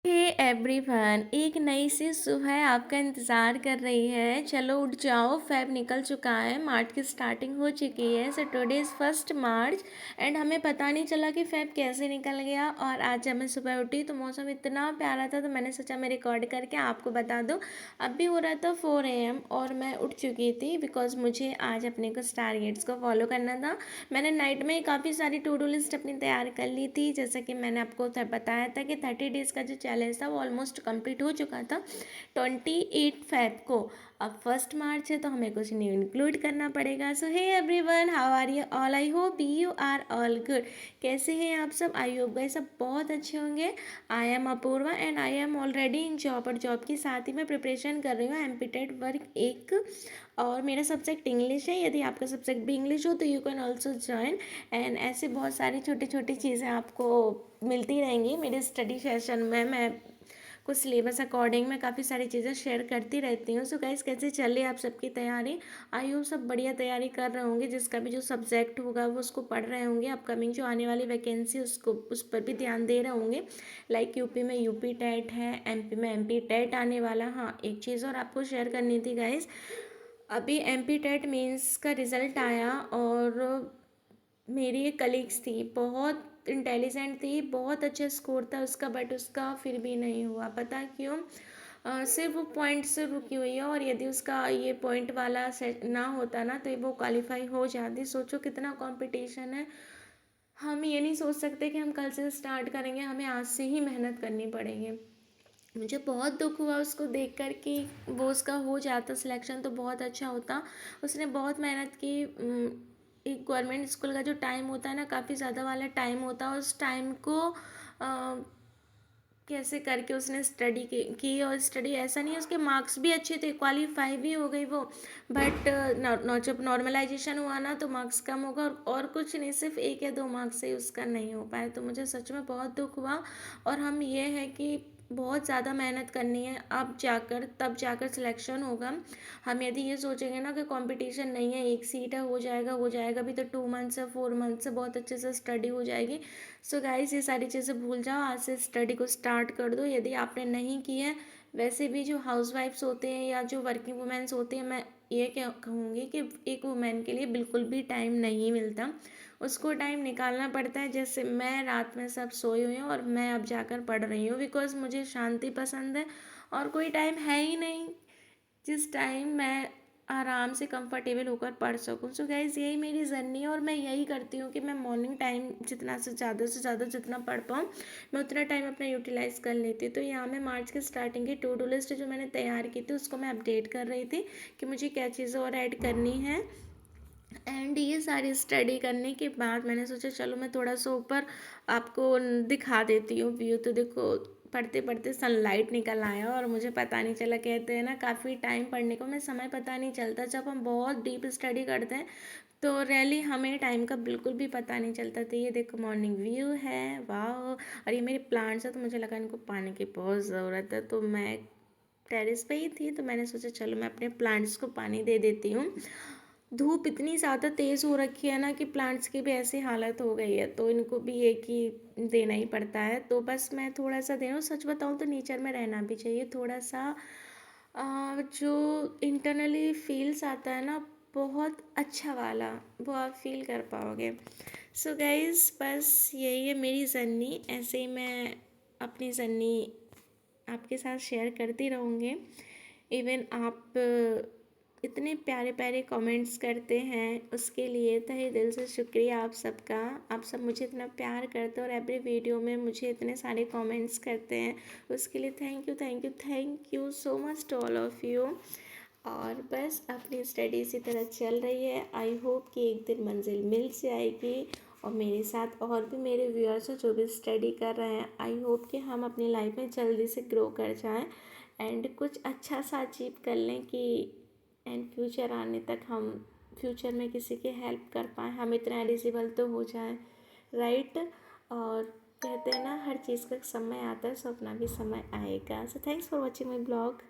Hey everyone, एक नई सी सुबह आपका इंतज़ार कर रही है। चलो उठ जाओ, फेब निकल चुका है, मार्च की स्टार्टिंग हो चुकी है। So today is 1 March and हमें पता नहीं चला कि फेब कैसे निकल गया। और आज जब मैं सुबह उठी तो मौसम इतना प्यारा था, तो मैंने सोचा मैं रिकॉर्ड करके आपको बता दूँ। अब भी हो रहा था 4 AM और मैं उठ चुकी थी बिकॉज मुझे आज अपने कुछ टारगेट्स को फॉलो करना था। मैंने नाइट में काफ़ी सारी टू डू लिस्ट अपनी तैयार कर ली थी, जैसे कि मैंने आपको बताया था कि 30 डेज़ का जो चैलेंज था वो ऑलमोस्ट कंप्लीट हो चुका था 28 फेब को। अब 1 मार्च है तो हमें कुछ न्यू इंक्लूड करना पड़ेगा। So hey everyone, how are you all? I hope you are all good. कैसे हैं आप सब? आई होप गए सब बहुत अच्छे होंगे। I am Apoorva and I am already in job, और जॉब के साथ ही मैं प्रिपरेशन कर रही हूँ एमपीटेट वर्क एक। और मेरा सब्जेक्ट इंग्लिश है। यदि आपका सब्जेक्ट भी इंग्लिश हो तो you can also join. And ऐसे बहुत सारी छोटी छोटी चीज़ें आपको मिलती रहेंगी मेरे स्टडी सेशन में। मैं कुछ सिलेबस अकॉर्डिंग मैं काफ़ी सारी चीज़ें शेयर करती रहती हूँ। सो गाइस, कैसे चल रही है आप सबकी तैयारी? आई होप सब बढ़िया तैयारी कर रहे होंगे। जिसका भी जो सब्जेक्ट होगा वो उसको पढ़ रहे होंगे। अपकमिंग जो आने वाली वैकेंसी उसको उस पर भी ध्यान दे रहे होंगे। लाइक यूपी में यूपी टेट है, एमपी में एमपी टेट आने वाला। हाँ, एक चीज़ और आपको शेयर करनी थी गाइस। अभी एमपी टेट मेंस का रिज़ल्ट आया और मेरी एक कलीग्स थी, बहुत इंटेलिजेंट थी, बहुत अच्छा स्कोर था उसका, बट उसका फिर भी नहीं हुआ। पता क्यों? सिर्फ वो पॉइंट से रुकी हुई है। और यदि उसका ये पॉइंट वाला सेट ना होता ना तो वो क्वालिफाई हो जाती। सोचो कितना कंपटीशन है। हम ये नहीं सोच सकते कि हम कल से स्टार्ट करेंगे, हमें आज से ही मेहनत करनी पड़ेगी। मुझे बहुत दुख हुआ उसको देख कर कि वो उसका हो जाता सिलेक्शन तो बहुत अच्छा होता। उसने बहुत मेहनत की। एक गवर्नमेंट स्कूल का जो टाइम होता है ना, काफ़ी ज़्यादा वाला टाइम होता है। उस टाइम को कैसे करके उसने स्टडी की। और स्टडी ऐसा नहीं है, उसके मार्क्स भी अच्छे थे, क्वालिफाई भी हो गई वो। बट जब नॉर्मलाइजेशन हुआ ना तो मार्क्स कम होगा, और कुछ नहीं, सिर्फ 1 या 2 मार्क्स से उसका नहीं हो पाया। तो मुझे सच में बहुत दुख हुआ। और हम ये है कि बहुत ज़्यादा मेहनत करनी है, अब जाकर तब जाकर सिलेक्शन होगा। हम यदि ये सोचेंगे ना कि कंपटीशन नहीं है, एक सीट है, हो जाएगा हो जाएगा, अभी तो 2 मंथ्स है, 4 मंथ्स से बहुत अच्छे से स्टडी हो जाएगी। सो गाइस, ये सारी चीज़ें भूल जाओ, आज से स्टडी को स्टार्ट कर दो यदि आपने नहीं की है। वैसे भी जो हाउसवाइफ्स होते हैं या जो वर्किंग वुमेन्स होती हैं, मैं ये क्या कहूँगी कि एक वुमेन के लिए बिल्कुल भी टाइम नहीं मिलता। उसको टाइम निकालना पड़ता है। जैसे मैं रात में सब सोई हुई हूँ और मैं अब जाकर पढ़ रही हूँ, बिकॉज मुझे शांति पसंद है। और कोई टाइम है ही नहीं जिस टाइम मैं आराम से कंफर्टेबल होकर पढ़ सकूँ। सो गाइज़, यही मेरी जर्नी है और मैं यही करती हूँ कि मैं मॉर्निंग टाइम जितना से ज़्यादा जितना पढ़ पाऊँ, मैं उतना टाइम अपना यूटिलाइज़ कर लेती हूँ। तो यहाँ मैं मार्च के स्टार्टिंग की टू डू लिस्ट जो मैंने तैयार की थी उसको मैं अपडेट कर रही थी कि मुझे क्या चीज़ें और ऐड करनी है। एंड ये सारी स्टडी करने के बाद मैंने सोचा चलो मैं थोड़ा सा ऊपर आपको दिखा देती हूँ व्यू। तो देखो, पढ़ते पढ़ते सनलाइट निकल आया और मुझे पता नहीं चला। कहते हैं ना, काफ़ी टाइम पढ़ने को में समय पता नहीं चलता। जब हम बहुत डीप स्टडी करते हैं तो रियली हमें टाइम का बिल्कुल भी पता नहीं चलता। तो ये देखो मॉर्निंग व्यू है, वाह। और ये मेरे प्लांट्स है तो मुझे लगा इनको पानी की बहुत ज़रूरत है, तो मैं टेरेस पे ही थी तो मैंने सोचा चलो मैं अपने प्लांट्स को पानी दे देती हूँ। धूप इतनी ज़्यादा तेज़ हो रखी है ना कि प्लांट्स की भी ऐसी हालत हो गई है, तो इनको भी एक ही देना ही पड़ता है। तो बस मैं थोड़ा सा दे रहा हूँ। सच बताऊँ तो नेचर में रहना भी चाहिए थोड़ा सा। जो इंटरनली फील्स आता है ना, बहुत अच्छा वाला, वो आप फील कर पाओगे। सो गाइज़, बस यही है मेरी जर्नी। ऐसे ही मैं अपनी जर्नी आपके साथ शेयर करती रहूँगी। इवन आप इतने प्यारे प्यारे कमेंट्स करते हैं, उसके लिए तहे दिल से शुक्रिया आप सबका। आप सब मुझे इतना प्यार करते हैं और एवरी वीडियो में मुझे इतने सारे कमेंट्स करते हैं, उसके लिए thank you thank you thank you so much to all of you. और बस अपनी स्टडी इसी तरह चल रही है। आई होप कि एक दिन मंजिल मिल जाएगी और मेरे साथ और भी मेरे व्यूअर्स हैं जो भी स्टडी कर रहे हैं। आई होप कि हम अपनी लाइफ में जल्दी से ग्रो कर जाएं एंड कुछ अच्छा सा अचीव कर लें कि एंड फ्यूचर आने तक हम फ्यूचर में किसी की हेल्प कर पाएँ, हम इतना एलिजिबल तो हो जाएं, राइट। और कहते हैं ना, हर चीज़ का समय आता है, सो अपना भी समय आएगा। So thanks for watching my blog.